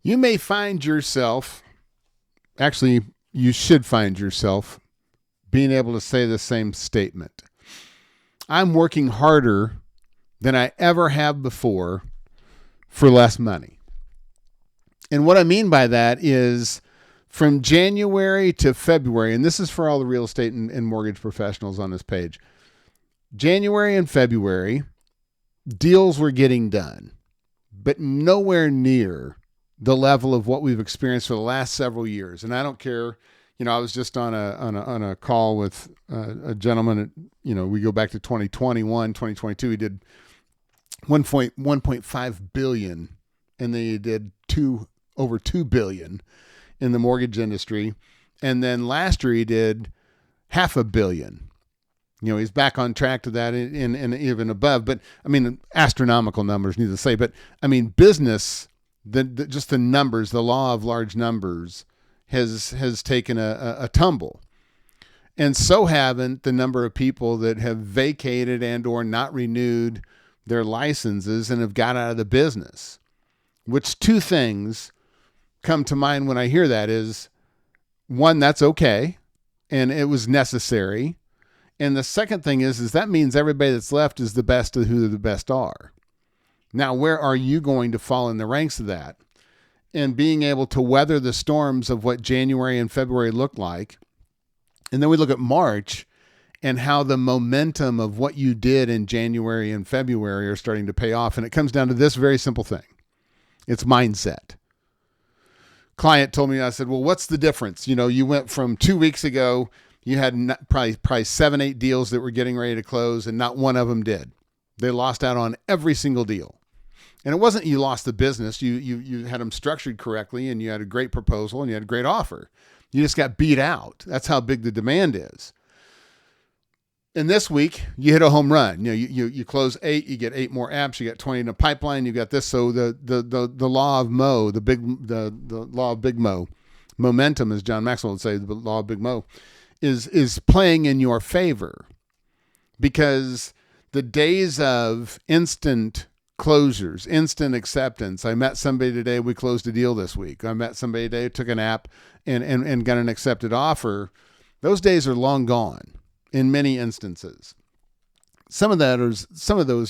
You may find yourself, actually, you should find yourself being able to say the same statement. I'm working harder than I ever have before for less money. And what I mean by that is from January to February, and this is for all the real estate and mortgage professionals on this page, January and February, deals were getting done, but nowhere near the level of what we've experienced for the last several years. And I don't care, I was just on a call with a gentleman. We go back to 2021, 2022. He did 1.5 billion, and then he did over 2 billion in the mortgage industry. And then last year he did $500 million. He's back on track to that and even above. But I mean, astronomical numbers, need to say. But I mean, business, just the numbers, the law of large numbers has taken a tumble. And so haven't the number of people that have vacated and or not renewed their licenses and have got out of the business. Which two things come to mind when I hear that is, one, that's okay, and it was necessary. And the second thing is that means everybody that's left is the best of who the best are. Now, where are you going to fall in the ranks of that? And being able to weather the storms of what January and February look like. And then we look at March and how the momentum of what you did in January and February are starting to pay off. And it comes down to this very simple thing. It's mindset. Client told me, I said, well, what's the difference? You went from 2 weeks ago, you had probably 7-8 deals that were getting ready to close, and not one of them did. They lost out on every single deal. And it wasn't you lost the business. You had them structured correctly, and you had a great proposal, and you had a great offer. You just got beat out. That's how big the demand is. And this week, you hit a home run. You close 8, you get 8 more apps, you got 20 in the pipeline, you got this. So the law of Mo, the law of Big Mo, momentum, as John Maxwell would say, the law of Big Mo, is playing in your favor, because the days of instant closures, instant acceptance. I met somebody today, we closed a deal this week. I met somebody today, took an app and got an accepted offer. Those days are long gone in many instances. Some of those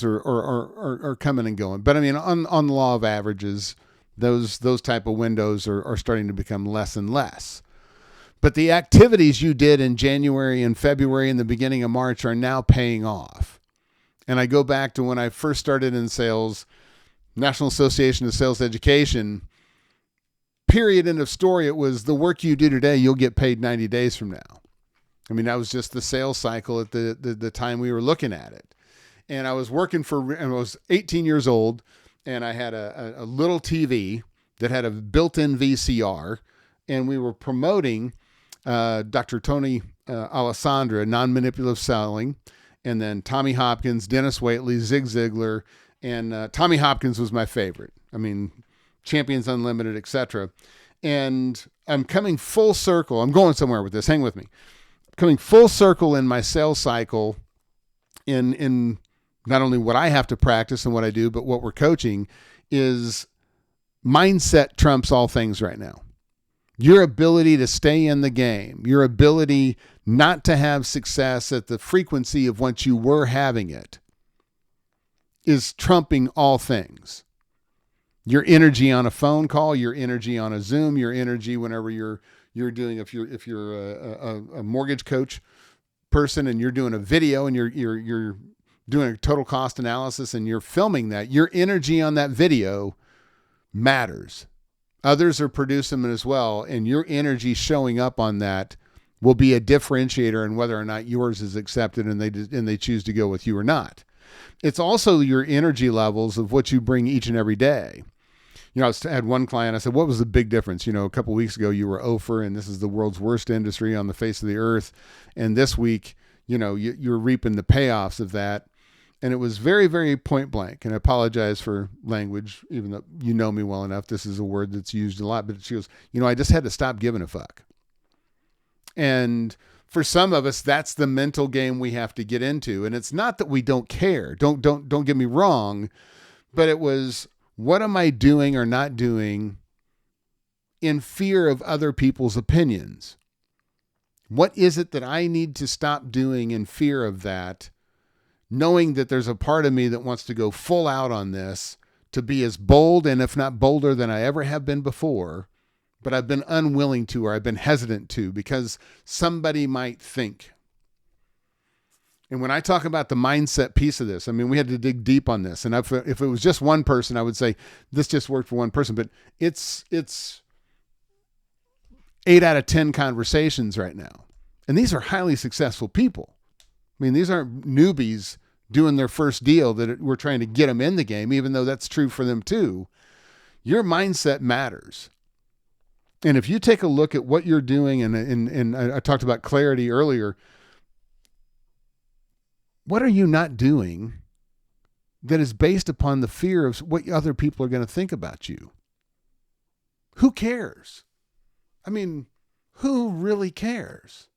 are coming and going. But I mean, on the law of averages, those type of windows are starting to become less and less. But the activities you did in January and February and the beginning of March are now paying off. And I go back to when I first started in sales, National Association of Sales Education, period, end of story. It was the work you do today, you'll get paid 90 days from now. I mean, that was just the sales cycle at the time we were looking at it. And I was I was 18 years old, and I had a little TV that had a built-in VCR, and we were promoting Dr. Tony Alessandra, non-manipulative selling, and then Tommy Hopkins, Dennis Waitley, Zig Ziglar, and Tommy Hopkins was my favorite. I mean, Champions Unlimited, etc. And I'm coming full circle. I'm going somewhere with this. Hang with me. Coming full circle in my sales cycle in not only what I have to practice and what I do, but what we're coaching is mindset trumps all things right now. Your ability to stay in the game, your ability not to have success at the frequency of once you were having it is trumping all things. Your energy on a phone call, your energy on a Zoom, your energy whenever you're doing, if you're a mortgage coach person and you're doing a video and you're doing a total cost analysis and you're filming that, your energy on that video matters. Others are producing it as well, and your energy showing up on that will be a differentiator in whether or not yours is accepted and they choose to go with you or not. It's also your energy levels of what you bring each and every day. I had one client, I said, what was the big difference? A couple of weeks ago you were OFR, and this is the world's worst industry on the face of the earth. And this week, you're reaping the payoffs of that. And it was very, very point blank. And I apologize for language, even though you know me well enough. This is a word that's used a lot. But she goes, I just had to stop giving a fuck. And for some of us, that's the mental game we have to get into. And it's not that we don't care. Don't get me wrong. But it was, what am I doing or not doing in fear of other people's opinions? What is it that I need to stop doing in fear of that, knowing that there's a part of me that wants to go full out on this, to be as bold and if not bolder than I ever have been before, but I've been unwilling to, or I've been hesitant to, because somebody might think. And when I talk about the mindset piece of this, I mean, we had to dig deep on this. And if it was just one person, I would say this just worked for one person, but it's 8 out of 10 conversations right now. And these are highly successful people. I mean, these aren't newbies doing their first deal that we're trying to get them in the game, even though that's true for them too. Your mindset matters. And if you take a look at what you're doing, and I talked about clarity earlier, what are you not doing that is based upon the fear of what other people are going to think about you? Who cares? I mean, who really cares?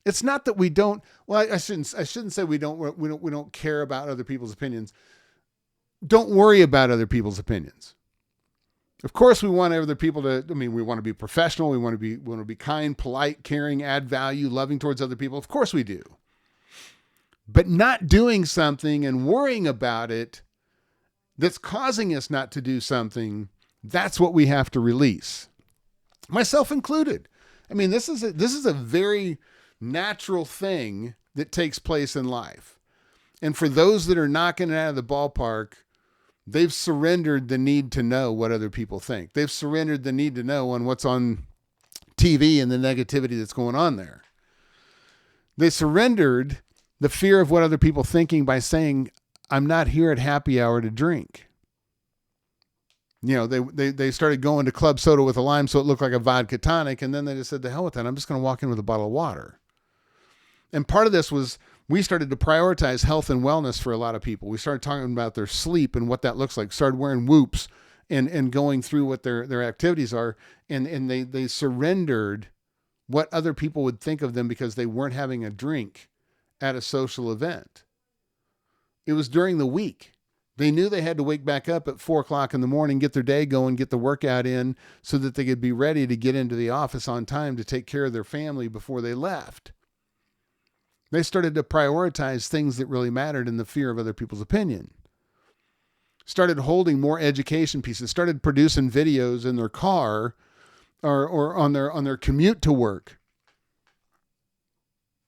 It's not that we don't. Well, I shouldn't say we don't care about other people's opinions. Don't worry about other people's opinions. Of course, we want other people to. I mean, we want to be professional. We want to be kind, polite, caring, add value, loving towards other people. Of course, we do. But not doing something and worrying about it that's causing us not to do something, that's what we have to release. Myself included. I mean, this is a very natural thing that takes place in life. And for those that are knocking it out of the ballpark, they've surrendered the need to know what other people think. They've surrendered the need to know on what's on TV and the negativity that's going on there. They surrendered the fear of what other people thinking by saying, I'm not here at happy hour to drink. You know, they started going to club soda with a lime so it looked like a vodka tonic, and then they just said, the hell with that. I'm just going to walk in with a bottle of water. And part of this was we started to prioritize health and wellness for a lot of people. We started talking about their sleep and what that looks like, started wearing whoops and going through what their activities are. And they surrendered what other people would think of them because they weren't having a drink at a social event. It was during the week. They knew they had to wake back up at 4:00 in the morning, get their day going, get the workout in so that they could be ready to get into the office on time to take care of their family before they left. They started to prioritize things that really mattered in the fear of other people's opinion. Started holding more education pieces, started producing videos in their car or on their commute to work.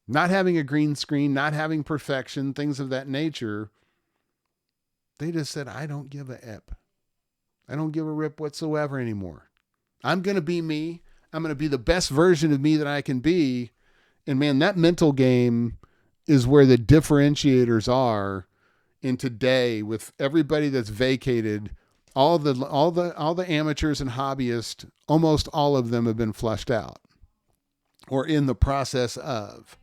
Not having a green screen, not having perfection, things of that nature. They just said, I don't give a ep. I don't give a rip whatsoever anymore. I'm going to be me. I'm going to be the best version of me that I can be. And man, that mental game is where the differentiators are in today with everybody that's vacated. All the amateurs and hobbyists, almost all of them have been flushed out or in the process of.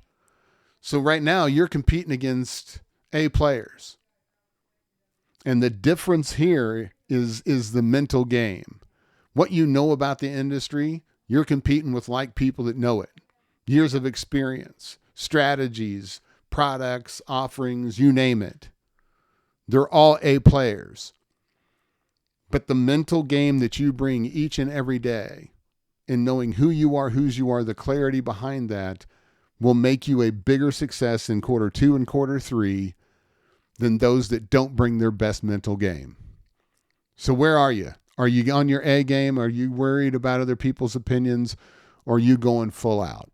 So right now you're competing against A players. And the difference here is the mental game. What you know about the industry, you're competing with like people that know it. Years of experience, strategies, products, offerings, you name it. They're all A players. But the mental game that you bring each and every day in knowing who you are, whose you are, the clarity behind that will make you a bigger success in quarter 2 and quarter 3 than those that don't bring their best mental game. So where are you? Are you on your A game? Are you worried about other people's opinions? Or are you going full out?